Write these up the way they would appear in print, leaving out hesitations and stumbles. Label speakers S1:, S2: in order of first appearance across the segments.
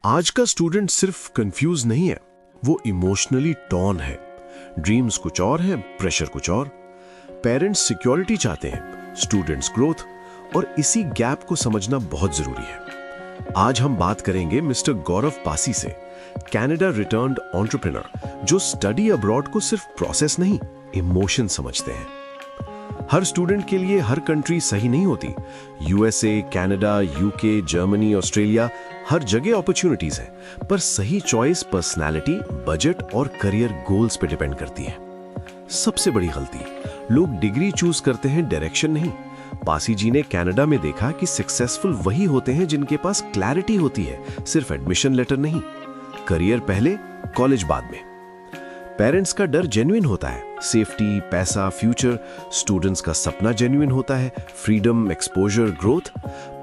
S1: आज का स्टूडेंट सिर्फ कंफ्यूज नहीं है, वो इमोशनली टॉर्न है। ड्रीम्स कुछ और है, प्रेशर कुछ और। पेरेंट्स सिक्योरिटी चाहते हैं, स्टूडेंट्स ग्रोथ, और इसी गैप को समझना बहुत जरूरी है। आज हम बात करेंगे मिस्टर गौरव पासी से, कनाडा रिटर्न्ड एंटरप्रेन्योर, जो स्टडी अब्रॉड को सिर्फ प्रोसेस नहीं, इमोशन समझते हैं। हर स्टूडेंट के लिए हर कंट्री सही नहीं होती। USA, Canada, UK, Germany, Australia, हर जगह अपॉर्चुनिटीज हैं, पर सही चॉइस पर्सनालिटी, बजट और करियर गोल्स पे डिपेंड करती है। सबसे बड़ी गलती, लोग डिग्री चूज करते हैं, डायरेक्शन नहीं। पासी जी ने कनाडा में देखा कि सक्सेसफुल वही होते हैं जिनके पास क्लैरिटी होती है, सिर्फ एडमिशन लेटर नहीं। करियर पहले, कॉलेज बाद में। पेरेंट्स का डर जेन्युइन होता है, सेफ्टी, पैसा, फ्यूचर। स्टूडेंट्स का सपना जेन्युइन होता है, फ्रीडम, एक्सपोजर, ग्रोथ।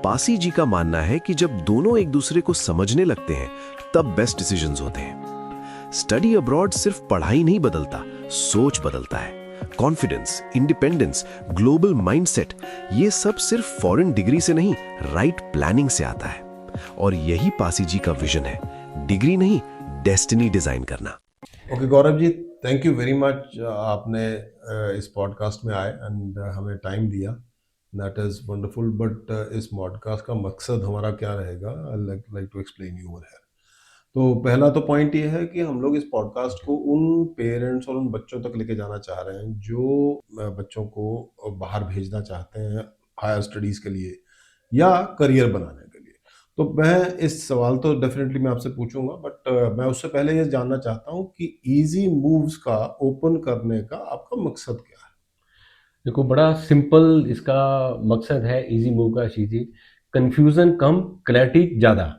S1: पासी जी का मानना है कि जब दोनों एक दूसरे को समझने लगते हैं, तब बेस्ट डिसीजंस होते हैं। स्टडी अब्रॉड सिर्फ पढ़ाई नहीं बदलता, सोच बदलता है। कॉन्फिडेंस, इंडिपेंडेंस, ग्लोबल माइंडसेट, ये सब सिर्फ फॉरेन डिग्री से नहीं, राइट प्लानिंग से आता है। और यही पासी जी का विजन है, डिग्री नहीं, डेस्टिनी डिजाइन करना।
S2: Okay Gaurav ji, thank you very much. आपने इस पॉडकास्ट में आए एंड हमें टाइम दिया, दैट इज़ वंडरफुल। बट इस पॉडकास्ट का मकसद हमारा क्या रहेगा, I like to explain you over here. तो पहला तो पॉइंट ये है कि हम लोग इस पॉडकास्ट को उन पेरेंट्स और उन बच्चों तक लेके जाना चाह रहे हैं जो बच्चों को बाहर भेजना चाहते हैं हायर स्टडीज़ के लिए या करियर बनाने के लिए। तो मैं इस सवाल तो डेफिनेटली मैं आपसे पूछूंगा, बट मैं उससे पहले ये जानना चाहता हूँ कि इजी मूव्स का ओपन करने का आपका मकसद क्या है?
S3: देखो, बड़ा सिंपल इसका मकसद है इजी मूव का शीजी। कंफ्यूजन कम, क्लैरिटी ज़्यादा।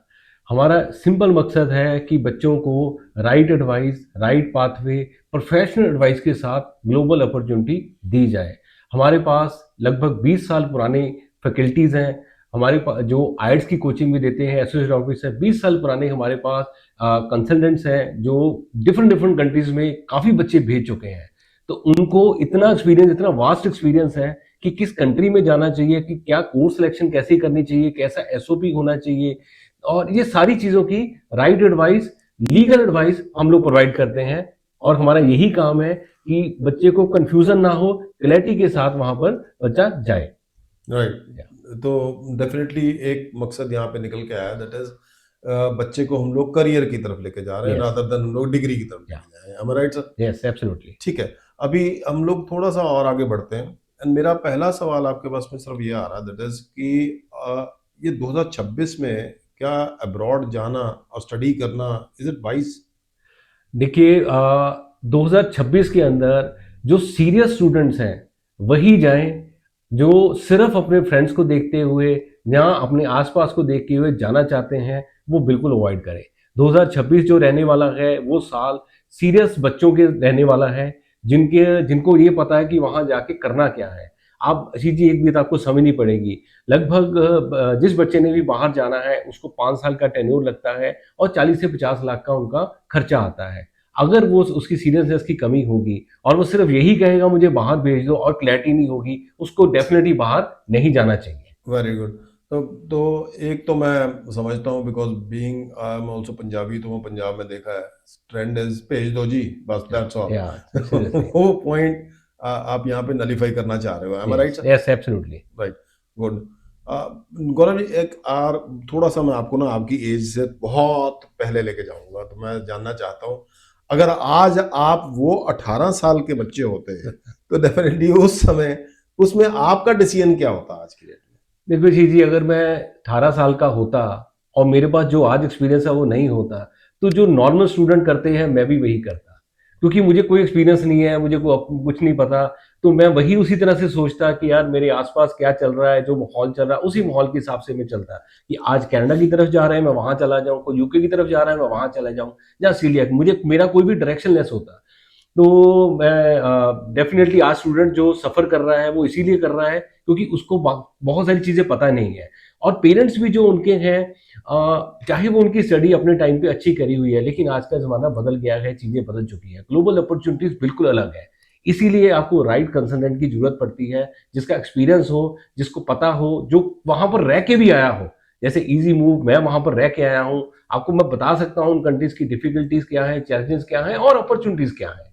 S3: हमारा सिंपल मकसद है कि बच्चों को right advice, right pathway, professional advice के साथ ग्लोबल अपॉर्चुनिटी दी जाए। हमारे पास लगभग 20 साल पुराने फैकल्टीज़ हैं। हमारे पास जो आइट्स की कोचिंग भी देते हैं, एसोसिएट ऑफिसर 20 साल पुराने हमारे पास कंसल्टेंट्स हैं जो डिफरेंट डिफरेंट कंट्रीज में काफ़ी बच्चे भेज चुके हैं। तो उनको इतना एक्सपीरियंस, इतना वास्ट एक्सपीरियंस है कि किस कंट्री में जाना चाहिए, कि क्या कोर्स सिलेक्शन कैसे करनी चाहिए, कैसा एसओपी होना चाहिए, और ये सारी चीज़ों की राइट एडवाइस, लीगल एडवाइस हम लोग प्रोवाइड करते हैं। और हमारा यही काम है कि बच्चे को कंफ्यूजन ना हो, क्लैरिटी के साथ वहां पर बच्चा जाए।
S2: राइट। तो डेफिनेटली एक मकसद यहाँ पे निकल के आया, दैट इज बच्चे को हम लोग करियर की तरफ लेके जा रहे हैं
S3: Yes.
S2: रादर देन हम लोग डिग्री की तरफ
S3: Yeah.
S2: लेके जा रहे हैं। Am I right, sir?
S3: Yes, absolutely.
S2: ठीक है, अभी हम लोग थोड़ा सा और आगे बढ़ते हैं एंड मेरा पहला सवाल आपके पास में सिर्फ ये आ रहा है, दैट इज कि ये 2026 में क्या अब्रॉड जाना और स्टडी करना, इज इट वाइज?
S3: देखिए, 2026 के अंदर जो सीरियस स्टूडेंट्स हैं वही जाएं, जो सिर्फ अपने फ्रेंड्स को देखते हुए या अपने आसपास को देखते हुए जाना चाहते हैं, वो बिल्कुल अवॉइड करें। 2026 जो रहने वाला है वो साल सीरियस बच्चों के रहने वाला है, जिनको ये पता है कि वहाँ जाके करना क्या है। आप जी जी एक बात आपको समझनी पड़ेगी। लगभग जिस बच्चे ने भी बाहर जाना है उसको 5 साल का टेन्योर लगता है और 40 से 50 लाख का उनका खर्चा आता है। अगर वो उसकी सीरियसनेस की कमी होगी और वो सिर्फ यही कहेगा मुझे बाहर भेज दो और क्लैरिटी नहीं होगी, उसको डेफिनेटली बाहर नहीं जाना चाहिए।
S2: Very good. तो एक तो मैं समझता हूँ, because being I am also Punjabi, तो वो पंजाब में देखा है, ट्रेंड इज भेज दो जी, बस दैट्स ऑल।
S3: या सीरियसली।
S2: वो पॉइंट आप यहाँ पे नलीफाई करना चाह रहे हो, am I right sir?
S3: Yes, absolutely.
S2: Right, good. Gaurav ji, एक और थोड़ा सा मैं आपको ना आपकी एज से बहुत पहले लेके जाऊंगा, तो मैं जानना चाहता हूँ, अगर आज आप वो 18 साल के बच्चे होते हैं तो डेफिनेटली उस समय उसमें आपका डिसीजन क्या होता आज की डेट में?
S3: देखो जी, अगर मैं 18 साल का होता और मेरे पास जो आज एक्सपीरियंस है वो नहीं होता, तो जो नॉर्मल स्टूडेंट करते हैं मैं भी वही करता। क्योंकि मुझे कोई एक्सपीरियंस नहीं है, मुझे कुछ नहीं पता, तो मैं वही उसी तरह से सोचता कि यार मेरे आसपास क्या चल रहा है, जो माहौल चल रहा है उसी माहौल के हिसाब से मैं चलता। कि आज कनाडा की तरफ जा रहे हैं मैं वहां चला जाऊं, कोई यूके की तरफ जा रहा है मैं वहां चला जाऊं, या ऑस्ट्रेलिया। मुझे मेरा कोई भी डायरेक्शन लेस होता। तो मैं डेफिनेटली आज स्टूडेंट जो सफ़र कर रहा है वो इसीलिए कर रहा है क्योंकि उसको बहुत सारी चीज़ें पता नहीं है। और पेरेंट्स भी जो उनके हैं, चाहे वो उनकी स्टडी अपने टाइम पे अच्छी करी हुई है, लेकिन आज का ज़माना बदल गया है, चीज़ें बदल चुकी हैं, ग्लोबल अपॉर्चुनिटीज़ बिल्कुल अलग है। इसीलिए आपको राइट कंसल्टेंट की ज़रूरत पड़ती है, जिसका एक्सपीरियंस हो, जिसको पता हो, जो वहाँ पर रह के भी आया हो, जैसे इजी मूव, मैं वहां पर रह के आया हूँ, आपको मैं बता सकता हूँ उन कंट्रीज की डिफिकल्टीज क्या है, चैलेंजेस क्या है और अपॉर्चुनिटीज क्या है।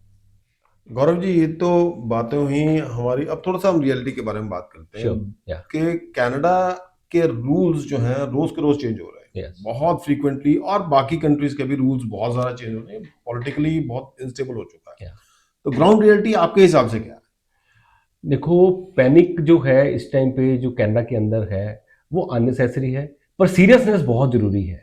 S2: गौरव जी, ये तो बातें हुई हमारी। अब थोड़ा सा हम रियलिटी के बारे में बात करते हैं
S3: श्योर। या।
S2: कि कनाडा के रूल्स जो हैं रोज के रोज चेंज हो रहे हैं,
S3: यस।
S2: बहुत फ्रीक्वेंटली, और बाकी कंट्रीज के भी रूल्स बहुत ज़्यादा चेंज हो रहे हैं, पॉलिटिकली बहुत इनस्टेबल हो चुका है।
S3: या।
S2: तो ग्राउंड रियलिटी आपके हिसाब से क्या है?
S3: देखो, पैनिक जो है इस टाइम पे जो कनाडा के अंदर है वो अननेसेसरी है, पर सीरियसनेस बहुत ज़रूरी है।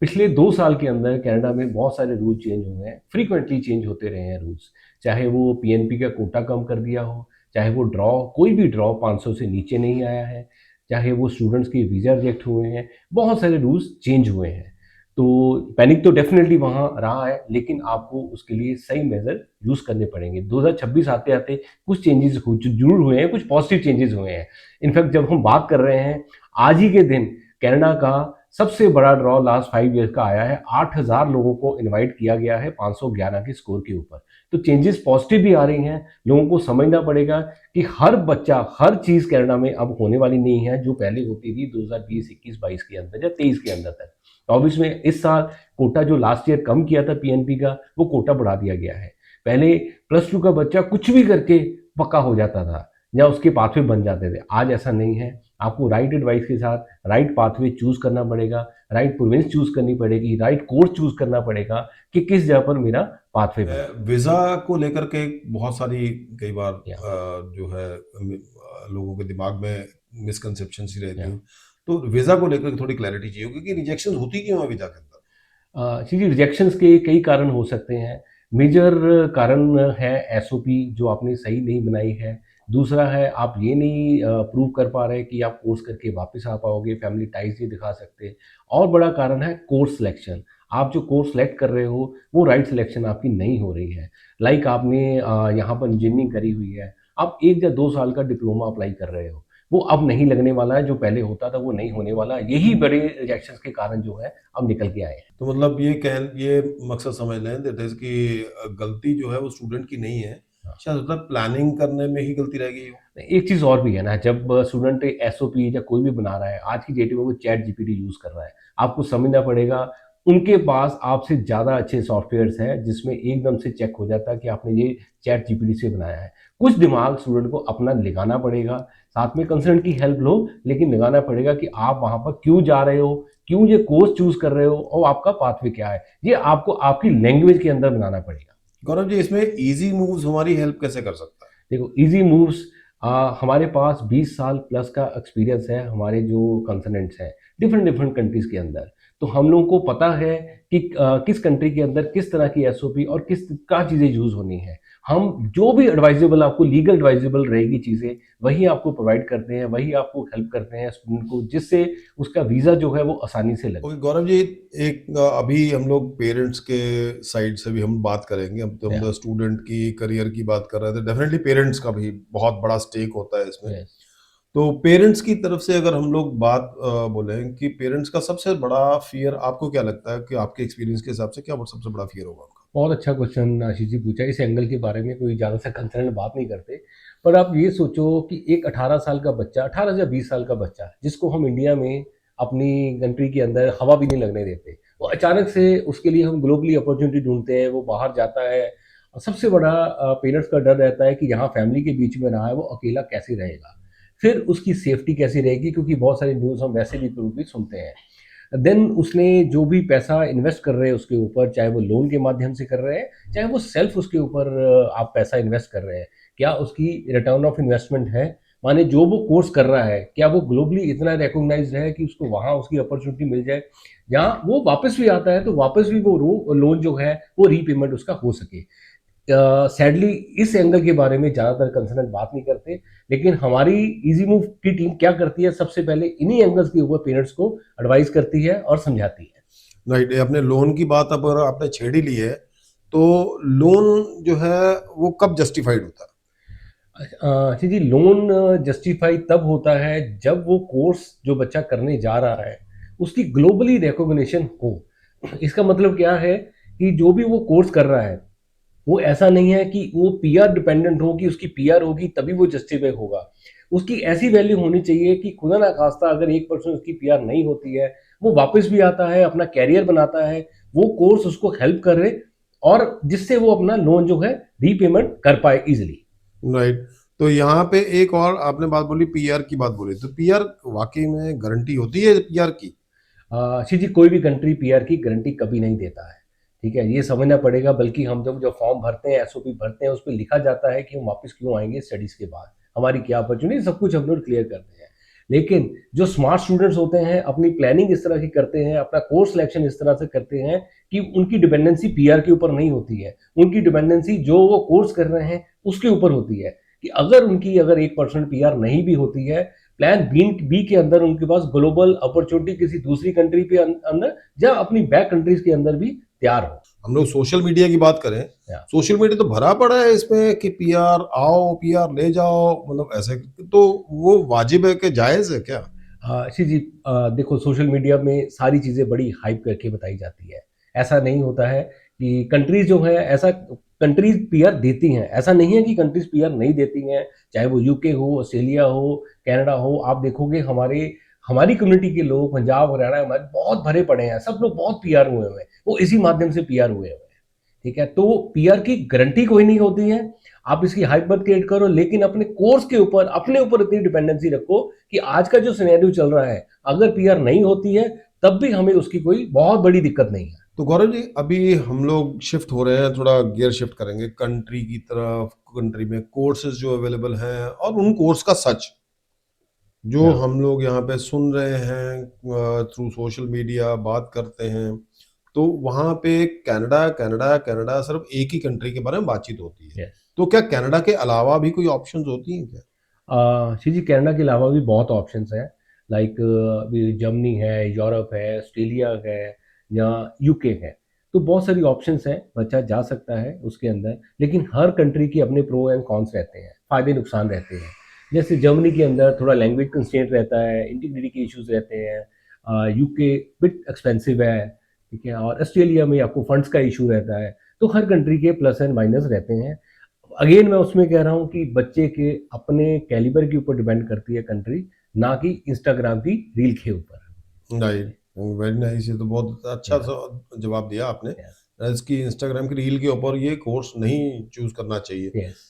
S3: पिछले 2 साल के अंदर कनाडा में बहुत सारे रूल चेंज हुए हैं, फ्रीक्वेंटली चेंज होते रहे हैं रूल्स। चाहे वो पीएनपी का कोटा कम कर दिया हो, चाहे वो ड्रॉ, कोई भी ड्रॉ 500 से नीचे नहीं आया है, चाहे वो स्टूडेंट्स के वीज़ा रिजेक्ट हुए हैं, बहुत सारे रूल्स चेंज हुए हैं। तो पैनिक तो डेफिनेटली वहाँ रहा है, लेकिन आपको उसके लिए सही मेजर यूज़ करने पड़ेंगे। 2026 आते आते कुछ चेंजेस जरूर हुए हैं, कुछ पॉजिटिव चेंजेस हुए हैं। इनफैक्ट जब हम बात कर रहे हैं, आज ही के दिन कनाडा का सबसे बड़ा ड्रॉ लास्ट 5 ईयर्स का आया है। 8,000 लोगों को इनवाइट किया गया है 511 के स्कोर के ऊपर। तो चेंजेस पॉजिटिव भी आ रही हैं। लोगों को समझना पड़ेगा कि हर बच्चा, हर चीज़ कनाडा में अब होने वाली नहीं है जो पहले होती थी 2020, 21, 22 के अंदर या 23 के अंदर तक। तो ऑब्वियसली में इस साल कोटा जो लास्ट ईयर कम किया था पीएनपी का, वो कोटा बढ़ा दिया गया है। पहले +2 का बच्चा कुछ भी करके पक्का हो जाता था या उसके पाथवे बन जाते थे। आज ऐसा नहीं है। आपको राइट एडवाइस के साथ राइट पाथवे चूज करना पड़ेगा, राइट प्रोविंस चूज करनी पड़ेगी, राइट कोर्स चूज करना पड़ेगा कि किस जगह पर मेरा पाथवे बने।
S2: वीज़ा को लेकर के बहुत सारी, कई बार
S3: या।
S2: जो है लोगों के दिमाग में मिसकंसेप्शन ही रहती
S3: या।
S2: हैं। तो वीज़ा को लेकर थोड़ी क्लैरिटी चाहिए होगी कि रिजेक्शन होती क्यों है वीज़ा के अंदर?
S3: जी, रिजेक्शंस के कई कारण हो सकते हैं। मेजर कारण है एसओपी जो आपने सही नहीं बनाई है। दूसरा है आप ये नहीं प्रूव कर पा रहे कि आप कोर्स करके वापस आ पाओगे, फैमिली टाइज़ नहीं दिखा सकते। और बड़ा कारण है कोर्स सिलेक्शन। आप जो कोर्स सेलेक्ट कर रहे हो, वो राइट सिलेक्शन आपकी नहीं हो रही है। लाइक आपने यहाँ पर इंजीनियरिंग करी हुई है, आप 1 या 2 साल का डिप्लोमा अप्लाई कर रहे हो, वो अब नहीं लगने वाला है, जो पहले होता था वो नहीं होने वाला है। यही बड़े रिजेक्शंस के कारण जो है अब निकल के आए हैं।
S2: तो मतलब ये मकसद समझ लें दैट इज कि गलती जो है वो स्टूडेंट की नहीं है,
S3: हाँ।
S2: शायद होता है प्लानिंग करने में ही गलती रह गई हो।
S3: एक चीज़ और भी है ना, जब स्टूडेंट एसओपी या कोई भी बना रहा है, आज की डेट में वो चैट जीपीटी यूज़ कर रहा है। आपको समझना पड़ेगा, उनके पास आपसे ज़्यादा अच्छे सॉफ्टवेयर्स हैं, जिसमें एकदम से चेक हो जाता है कि आपने ये चैट जीपीटी से बनाया है। कुछ दिमाग स्टूडेंट को अपना लगाना पड़ेगा, साथ में कंसल्टेंट की हेल्प लो, लेकिन लगाना पड़ेगा कि आप वहाँ पर क्यों जा रहे हो, क्यों ये कोर्स चूज़ कर रहे हो और आपका पाथवे क्या है। ये आपको आपकी लैंग्वेज के अंदर बनाना पड़ेगा।
S2: गौरव जी, इसमें इजी मूव्स हमारी हेल्प कैसे कर सकता है?
S3: देखो, इजी मूव्स, हमारे पास 20 साल प्लस का एक्सपीरियंस है, हमारे जो कंसल्टेंट्स हैं डिफरेंट डिफरेंट कंट्रीज़ के अंदर। तो हम लोगों को पता है कि किस कंट्री के अंदर किस तरह की एसओपी और किस क्या चीज़ें यूज़ होनी है। हम जो भी एडवाइजेबल, आपको लीगल एडवाइजेबल रहेगी चीज़ें, वही आपको प्रोवाइड करते हैं, वही आपको हेल्प करते हैं स्टूडेंट को, जिससे उसका वीज़ा जो है वो आसानी से लगे।
S2: ओके गौरव जी, एक अभी हम लोग पेरेंट्स के साइड से भी हम बात करेंगे। अब तो
S3: या।
S2: हम स्टूडेंट की करियर की बात कर रहे थे, डेफिनेटली पेरेंट्स का भी बहुत बड़ा स्टेक होता है इसमें।
S3: यस।
S2: तो पेरेंट्स की तरफ से अगर हम लोग बात बोलें कि पेरेंट्स का सबसे बड़ा फियर आपको क्या लगता है कि आपके एक्सपीरियंस के हिसाब से क्या सबसे बड़ा फियर होगा उनका?
S3: बहुत अच्छा क्वेश्चन आशीष जी पूछा। इस एंगल के बारे में कोई ज़्यादा सा कंसर्न बात नहीं करते। पर आप ये सोचो कि एक 18 साल का बच्चा, 18 या 20 साल का बच्चा, जिसको हम इंडिया में अपनी कंट्री के अंदर हवा भी नहीं लगने देते, वो अचानक से उसके लिए हम ग्लोबली अपॉर्चुनिटी ढूंढते हैं, वो बाहर जाता है। और सबसे बड़ा पेरेंट्स का डर रहता है कि यहाँ फैमिली के बीच में रहा है, वो अकेला कैसे रहेगा, फिर उसकी सेफ्टी कैसी रहेगी, क्योंकि बहुत सारी न्यूज़ हम वैसे भी सुनते हैं। देन उसने जो भी पैसा इन्वेस्ट कर रहे हैं उसके ऊपर, चाहे वो लोन के माध्यम से कर रहे हैं, चाहे वो सेल्फ उसके ऊपर आप पैसा इन्वेस्ट कर रहे हैं, क्या उसकी रिटर्न ऑफ इन्वेस्टमेंट है? माने जो वो कोर्स कर रहा है, क्या वो ग्लोबली इतना रिकॉग्नाइज्ड है कि उसको वहाँ उसकी अपॉर्चुनिटी मिल जाए? या वो वापस भी आता है तो वापस भी वो लोन जो है वो रीपेमेंट उसका हो सके। सैडली इस एंगल के बारे में ज़्यादातर कंसल्टेंट बात नहीं करते, लेकिन हमारी इजी मूव की टीम क्या करती है, सबसे पहले इन्हीं एंगल्स के ऊपर पेरेंट्स को एडवाइस करती है और समझाती है।
S2: राइट, अपने लोन की बात अब अगर आपने छेड़ ही ली है, तो लोन जो है वो कब जस्टिफाइड होता है?
S3: अच्छा जी, लोन जस्टिफाई तब होता है जब वो कोर्स जो बच्चा करने जा रहा है उसकी ग्लोबली रिकॉग्निशन हो। इसका मतलब क्या है कि जो भी वो कोर्स कर रहा है, वो ऐसा नहीं है कि वो पीआर डिपेंडेंट हो कि उसकी पीआर होगी तभी वो जस्टिफाई होगा। उसकी ऐसी वैल्यू होनी चाहिए कि खुदा ना खास्ता अगर 1% उसकी पीआर नहीं होती है, वो वापस भी आता है, अपना कैरियर बनाता है, वो कोर्स उसको हेल्प करे और जिससे वो अपना लोन जो है रीपेमेंट कर पाए इजिली।
S2: राइट। तो यहाँ पे एक और आपने बात बोली, पीआर की बात बोली, तो पीआर वाकई में गारंटी होती है पीआर की?
S3: शी जी, कोई भी कंट्री पीआर की गारंटी कभी नहीं देता है, ठीक है? ये समझना पड़ेगा, बल्कि हम जब जो फॉर्म भरते हैं, एसओपी भरते हैं, उस पे लिखा जाता है कि हम वापस क्यों आएँगे स्टडीज़ के बाद, हमारी क्या अपॉर्च्युनिटी, सब कुछ हम लोग क्लियर करते हैं। लेकिन जो स्मार्ट स्टूडेंट्स होते हैं, अपनी प्लानिंग इस तरह की करते हैं, अपना कोर्स सिलेक्शन इस तरह से करते हैं कि उनकी डिपेंडेंसी पीआर के ऊपर नहीं होती है, उनकी डिपेंडेंसी जो वो कोर्स कर रहे हैं, उसके ऊपर होती है कि अगर 1% पीआर नहीं भी होती है, प्लान बी के अंदर उनके पास ग्लोबल अपॉर्चुनिटी किसी दूसरी कंट्री पे अंदर या अपनी बैक कंट्रीज के अंदर भी तैयार हो।
S2: हम लोग सोशल मीडिया की बात करें,
S3: या
S2: सोशल मीडिया तो भरा पड़ा है इसमें कि पीआर आओ, पीआर ले जाओ, मतलब ऐसे, तो वो वाजिब है कि जायज है क्या?
S3: शी जी, देखो, सोशल मीडिया में सारी चीज़ें बड़ी हाइप करके बताई जाती है। ऐसा नहीं होता है कि कंट्रीज जो है ऐसा कंट्रीज पीआर देती हैं, ऐसा नहीं है कि कंट्रीज पीआर नहीं देती हैं, चाहे वो यूके हो, ऑस्ट्रेलिया हो, कनाडा हो। आप देखोगे हमारी कम्युनिटी के लोग पंजाब, हरियाणा में बहुत भरे पड़े हैं, सब लोग बहुत पीआर हुए हुए हैं, वो इसी माध्यम से पीआर हुए हुए हैं। ठीक है, तो पीआर की गारंटी कोई नहीं होती है, आप इसकी हाइप मत क्रिएट करो, लेकिन अपने कोर्स के ऊपर, अपने ऊपर इतनी डिपेंडेंसी रखो कि आज का जो सिनेरियो चल रहा है, अगर पीआर नहीं होती है तब भी हमें उसकी कोई बहुत बड़ी दिक्कत नहीं है।
S2: तो गौरव जी, अभी हम लोग शिफ्ट हो रहे हैं, थोड़ा गियर शिफ्ट करेंगे कंट्री की तरफ। कंट्री में कोर्सेज जो अवेलेबल हैं और उन कोर्स का सच जो
S3: हाँ,
S2: हम लोग यहाँ पे सुन रहे हैं, थ्रू सोशल मीडिया बात करते हैं, तो वहाँ पे कनाडा कनाडा कनाडा सिर्फ एक ही कंट्री के बारे में बातचीत होती है।
S3: यस।
S2: तो क्या कनाडा के अलावा भी कोई ऑप्शंस होती हैं क्या?
S3: जी, कनाडा के अलावा भी बहुत ऑप्शंस हैं, लाइक अभी जर्मनी है, यूरोप है, ऑस्ट्रेलिया है या यूके है। तो बहुत सारी ऑप्शंस हैं, बच्चा जा सकता है उसके अंदर, लेकिन हर कंट्री के अपने प्रो एंड कॉन्स रहते हैं, फ़ायदे नुकसान रहते हैं। जैसे जर्मनी के अंदर थोड़ा लैंग्वेज कंस्ट्रेंट रहता है, इंटीग्रिटी के इश्यूज़ रहते हैं, यूके बिट एक्सपेंसिव है, ठीक है? और ऑस्ट्रेलिया में आपको फंड्स का इश्यू रहता है। तो हर कंट्री के प्लस एंड माइनस रहते हैं। अगेन मैं उसमें कह रहा हूँ कि बच्चे के अपने कैलिबर के ऊपर डिपेंड करती है कंट्री, ना कि इंस्टाग्राम की रील के ऊपर।
S2: Right, very nice. ये तो बहुत अच्छा
S3: या,
S2: सा जवाब दिया आपने।
S3: या,
S2: इसकी इंस्टाग्राम की रील के ऊपर ये कोर्स नहीं चूज करना चाहिए।
S3: यस।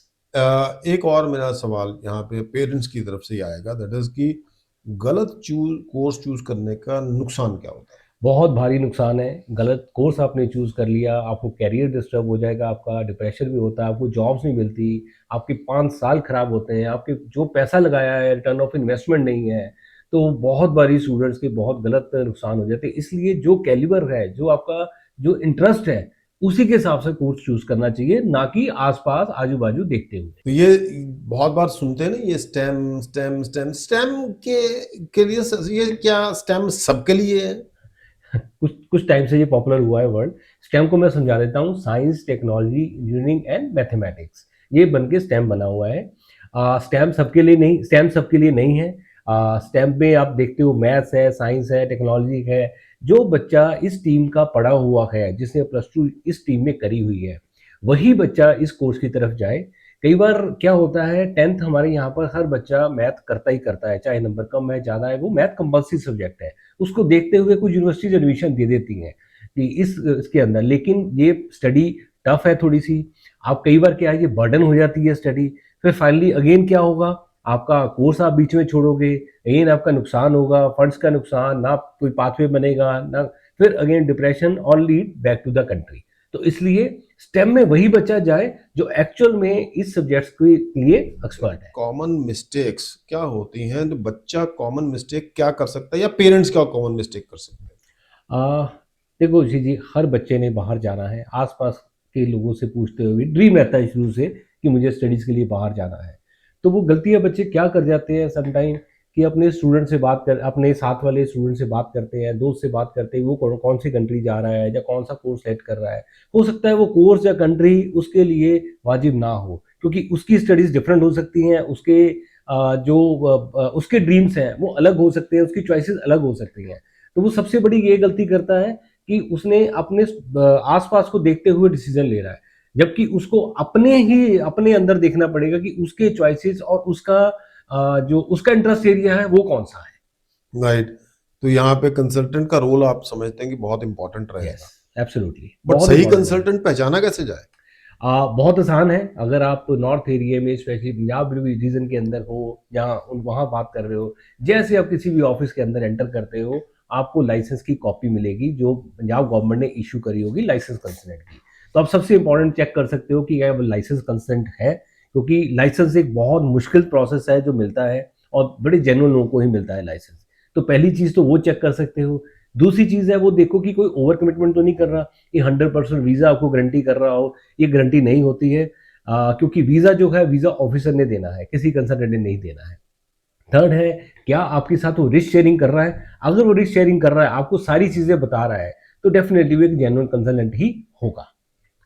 S2: एक और मेरा सवाल यहाँ पे पेरेंट्स की तरफ से ही आएगा, दैट इज कि गलत कोर्स चूज करने का नुकसान क्या होता है?
S3: बहुत भारी नुकसान है, गलत कोर्स आपने चूज़ कर लिया, आपको करियर डिस्टर्ब हो जाएगा, आपका डिप्रेशन भी होता है, आपको जॉब्स नहीं मिलती, आपके 5 साल खराब होते हैं, आपके जो पैसा लगाया है रिटर्न ऑफ इन्वेस्टमेंट नहीं है, तो बहुत बारी स्टूडेंट्स के बहुत गलत नुकसान हो जाते हैं। इसलिए जो कैलिबर है, जो आपका जो इंटरेस्ट है, उसी के हिसाब से कोर्स चूज़ करना चाहिए, ना कि आस-पास, आजू-बाजू देखते हुए।
S2: तो ये बहुत बार सुनते हैं ना, ये स्टेम स्टेम स्टेम स्टेम के लिए ये क्या स्टेम सबके लिए है?
S3: कुछ कुछ टाइम से ये पॉपुलर हुआ है वर्ड। स्टेम को मैं समझा देता हूँ, science, technology, engineering and mathematics, ये बन के स्टेम बना हुआ है। स्टेम सबके लिए नहीं है। स्टेम में आप देखते हो मैथ्स है, साइंस है, टेक्नोलॉजी है। जो बच्चा इस टीम का पढ़ा हुआ है, जिसने प्लस टू इस टीम में करी हुई है, वही बच्चा इस कोर्स की तरफ जाए। कई बार क्या होता है, 10th हमारे यहाँ पर हर बच्चा मैथ करता ही करता है, चाहे नंबर कम है, ज़्यादा है, वो मैथ कंपल्सरी सब्जेक्ट है। उसको देखते हुए कुछ यूनिवर्सिटीज एडमिशन दे देती हैं कि इसके अंदर, लेकिन ये स्टडी टफ है थोड़ी सी। आप कई बार क्या है, ये बर्डन हो जाती है स्टडी, फिर फाइनली अगेन क्या होगा, आपका कोर्स आप बीच में छोड़ोगे, अगेन आपका नुकसान होगा, फंड्स का नुकसान, ना कोई पाथवे बनेगा, ना फिर अगेन डिप्रेशन और lead back to the country. तो इसलिए स्टेम में वही बच्चा जाए जो एक्चुअल में इस सब्जेक्ट्स के लिए एक्सपर्ट है।
S2: कॉमन मिस्टेक्स क्या होती हैं, तो बच्चा कॉमन मिस्टेक क्या कर सकता है या पेरेंट्स क्या कॉमन मिस्टेक कर सकते हैं?
S3: आ, देखो जी, हर बच्चे ने बाहर जाना है, आसपास के लोगों से पूछते हुए ड्रीम रहता है शुरू से कि मुझे स्टडीज़ के लिए बाहर जाना है। तो वो गलतियाँ बच्चे क्या कर जाते हैं समटाइम, कि अपने साथ वाले स्टूडेंट से बात करते हैं, दोस्त से बात करते हैं, वो कौन कौन सी कंट्री जा रहा है या कौन सा कोर्स सेलेक्ट कर रहा है। हो सकता है वो कोर्स या कंट्री उसके लिए वाजिब ना हो, क्योंकि उसकी स्टडीज़ डिफरेंट हो सकती हैं, उसके ड्रीम्स हैं वो अलग हो सकते हैं, उसकी चॉइसेस अलग हो सकती हैं। तो वो सबसे बड़ी ये गलती करता है कि उसने अपने आसपास को देखते हुए डिसीजन ले रहा है, जबकि उसको अपने अंदर देखना पड़ेगा कि उसके चॉइसेस और उसका जो उसका इंटरेस्ट एरिया है वो कौन सा है।
S2: राइट, तो यहाँ पे कंसल्टेंट का रोल आप समझते हैं कि बहुत इंपॉर्टेंट
S3: यस,
S2: रहेगा,
S3: एब्सोल्युटली,
S2: बट
S3: बहुत
S2: सही
S3: इंपॉर्टेंट है।
S2: कंसल्टेंट पहचाना कैसे जाए?
S3: बहुत आसान है। अगर आप नॉर्थ एरिया में स्पेशली पंजाब रीजन के अंदर हो, जहाँ वहाँ बात कर रहे हो, जैसे आप किसी भी ऑफिस के अंदर एंटर करते हो, आपको लाइसेंस की कॉपी मिलेगी जो पंजाब गवर्नमेंट ने इशू करी होगी लाइसेंस कंसेंट की। तो आप सबसे इंपॉर्टेंट चेक कर सकते हो कि क्या वो लाइसेंस कंसेंट है, क्योंकि लाइसेंस एक बहुत मुश्किल प्रोसेस है जो मिलता है, और बड़े जेन्युइन लोगों को ही मिलता है लाइसेंस। तो पहली चीज़ तो वो चेक कर सकते हो। दूसरी चीज़ है वो देखो कि कोई ओवर कमिटमेंट तो नहीं कर रहा, कि 100% वीज़ा आपको गारंटी कर रहा हो। ये गारंटी नहीं होती है, क्योंकि वीज़ा जो है वीज़ा ऑफिसर ने देना है, किसी कंसल्टेंट ने नहीं देना है। थर्ड है, क्या आपके साथ वो रिस्क शेयरिंग कर रहा है। अगर वो रिस्क शेयरिंग कर रहा है, आपको सारी चीज़ें बता रहा है, तो डेफिनेटली वो एक जेन्युइन कंसल्टेंट ही होगा।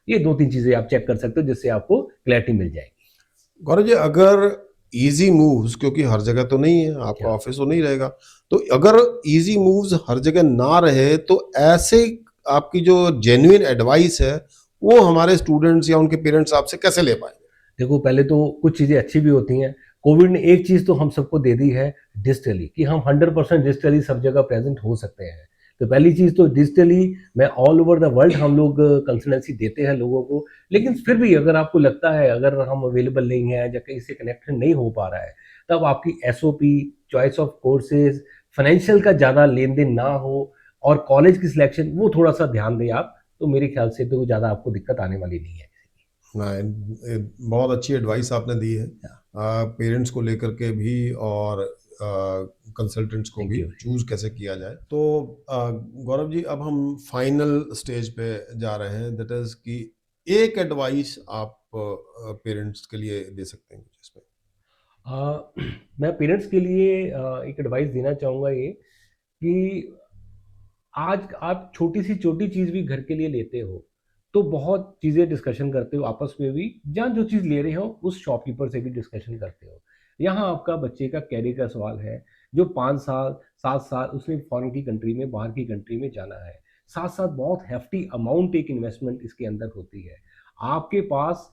S3: ये 2-3 चीज़ें आप चेक कर सकते हो जिससे आपको क्लैरिटी मिल जाएगी।
S2: गौरव जी, अगर इजी मूव्स, क्योंकि हर जगह तो नहीं है, आपका
S3: क्या
S2: ऑफिस तो नहीं रहेगा, तो अगर इजी मूव्स हर जगह ना रहे तो ऐसे आपकी जो जेन्युइन एडवाइस है वो हमारे स्टूडेंट्स या उनके पेरेंट्स आपसे कैसे ले पाएंगे?
S3: देखो, पहले तो कुछ चीज़ें अच्छी भी होती हैं। कोविड ने एक चीज़ तो हम सबको दे दी है डिजिटली, कि हम 100% डिजिटली सब जगह प्रेज़ेंट हो सकते हैं। तो पहली चीज़ तो डिजिटली मैं ऑल ओवर द वर्ल्ड हम लोग कंसल्टेंसी देते हैं लोगों को। लेकिन फिर भी अगर आपको लगता है अगर हम अवेलेबल नहीं हैं या कहीं से कनेक्शन नहीं हो पा रहा है, तब आपकी SOP, choice of courses, financial का ज़्यादा लेन-देन ना हो, और कॉलेज की सिलेक्शन वो थोड़ा-सा ध्यान दें आप, तो मेरे ख्याल से तो ज़्यादा आपको दिक्कत आने वाली नहीं है।
S2: बहुत अच्छी एडवाइस आपने दी है, पेरेंट्स को लेकर के भी और कंसल्टेंट्स को
S3: थैंक
S2: भी
S3: यू।
S2: चूज कैसे किया जाए। तो गौरव जी, अब हम फाइनल स्टेज पे जा रहे हैं, दैट इज कि एक एडवाइस आप पेरेंट्स के लिए दे सकते हैं कुछ इसमें?
S3: अ, मैं पेरेंट्स के लिए एक एडवाइस देना चाहूँगा ये, कि आज आप छोटी सी छोटी चीज़ भी घर के लिए लेते हो, तो बहुत चीज़ें डिस्कशन करते हो आपस में भी, जहाँ जो चीज़ ले रहे हो उस शॉपकीपर से भी डिस्कशन करते हो। यहाँ आपका बच्चे का कैरियर का सवाल है, जो 5 साल, 7 साल उसने फॉरेन की कंट्री में, बाहर की कंट्री में जाना है। साथ-साथ बहुत हेफ़्टी अमाउंट एक इन्वेस्टमेंट इसके अंदर होती है। आपके पास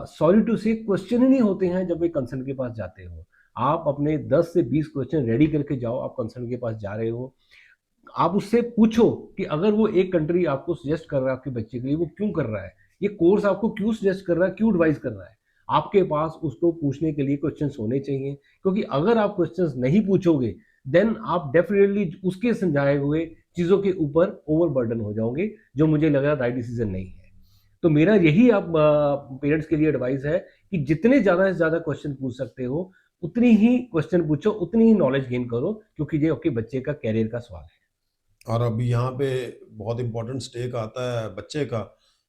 S3: सॉरी टू से क्वेश्चन ही नहीं होते हैं जब एक कंसर्न के पास जाते हो। आप अपने 10 से 20 क्वेश्चन रेडी करके जाओ, आप कंसर्न के पास जा रहे हो। आप उससे पूछो कि अगर वो एक कंट्री आपको सजेस्ट कर रहा है आपके बच्चे के लिए, वो क्यों कर रहा है? ये कोर्स आपको क्यों सजेस्ट कर रहा है, क्यों एडवाइस कर रहा है? आपके पास उसको पूछने के लिए क्वेश्चंस होने चाहिए, क्योंकि अगर आप क्वेश्चंस नहीं पूछोगे, देन आप डेफिनिटली उसके समझाए हुए चीज़ों के ऊपर ओवरबर्डन हो जाओगे, जो मुझे लग रहा है राइट डिसीजन नहीं है। तो मेरा यही आप पेरेंट्स के लिए एडवाइस है कि जितने ज़्यादा से ज़्यादा क्वेश्चन पूछ सकते हो, उतनी ही क्वेश्चन पूछो, उतनी ही नॉलेज गेन करो, क्योंकि ये आपके बच्चे का करियर का सवाल है।
S2: और अभी यहाँ पे बहुत इंपॉर्टेंट स्टेक आता है बच्चे का,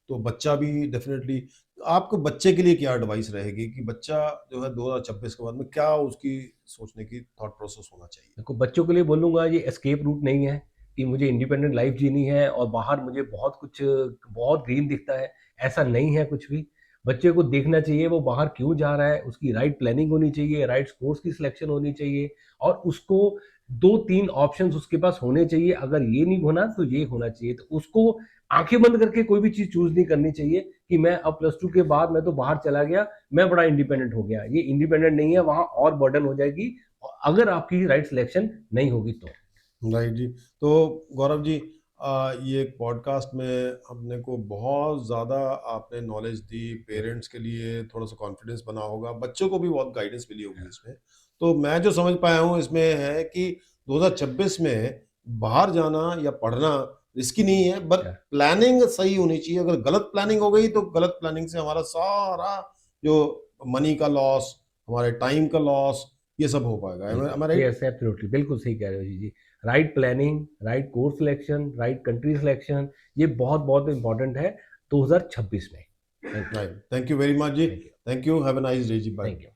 S2: तो बच्चा भी डेफिनेटली, आपको बच्चे के लिए क्या एडवाइस रहेगी कि बच्चा जो है 2026 के बाद में क्या उसकी सोचने की थॉट प्रोसेस होना चाहिए?
S3: देखो, बच्चों के लिए बोलूँगा ये एस्केप रूट नहीं है, कि मुझे इंडिपेंडेंट लाइफ़ जीनी है और बाहर मुझे बहुत कुछ बहुत ग्रीन दिखता है, ऐसा नहीं है कुछ भी। बच्चे को देखना चाहिए वो बाहर क्यों जा रहा है, उसकी राइट प्लानिंग होनी चाहिए, राइट कोर्स की सिलेक्शन होनी चाहिए, और उसको 2-3 ऑप्शंस उसके पास होने चाहिए। अगर ये नहीं होना तो ये होना चाहिए। तो उसको आँखें बंद करके कोई भी चीज़ चूज़ नहीं करनी चाहिए, कि मैं अब +2 के बाद मैं तो बाहर चला गया, मैं बड़ा इंडिपेंडेंट हो गया। ये इंडिपेंडेंट नहीं है, वहाँ और बर्डन हो जाएगी, अगर आपकी राइट सिलेक्शन नहीं होगी तो।
S2: राइट जी। तो गौरव जी, ये पॉडकास्ट में अपने को बहुत ज़्यादा आपने नॉलेज दी, पेरेंट्स के लिए थोड़ा सा कॉन्फिडेंस बना होगा, बच्चों को भी बहुत गाइडेंस मिली होगी इसमें। तो मैं जो समझ पाया हूँ इसमें है कि 2026 में बाहर जाना या पढ़ना रिस्की नहीं है, बट
S3: या
S2: प्लानिंग सही होनी चाहिए। अगर गलत प्लानिंग हो गई तो गलत प्लानिंग से हमारा सारा जो मनी का लॉस, हमारे टाइम का लॉस, ये सब हो पाएगा।
S3: बिल्कुल,
S2: am I right?
S3: Yes absolutely, बिल्कुल सही कह रहे हो जी। Right planning, right course selection, right country selection, ये बहुत-बहुत इम्पोर्टेंट है 2026 में। Thank you,
S2: right, thank you very much जी।
S3: Thank you,
S2: thank you, have a nice day जी, बाय।
S3: Thank you.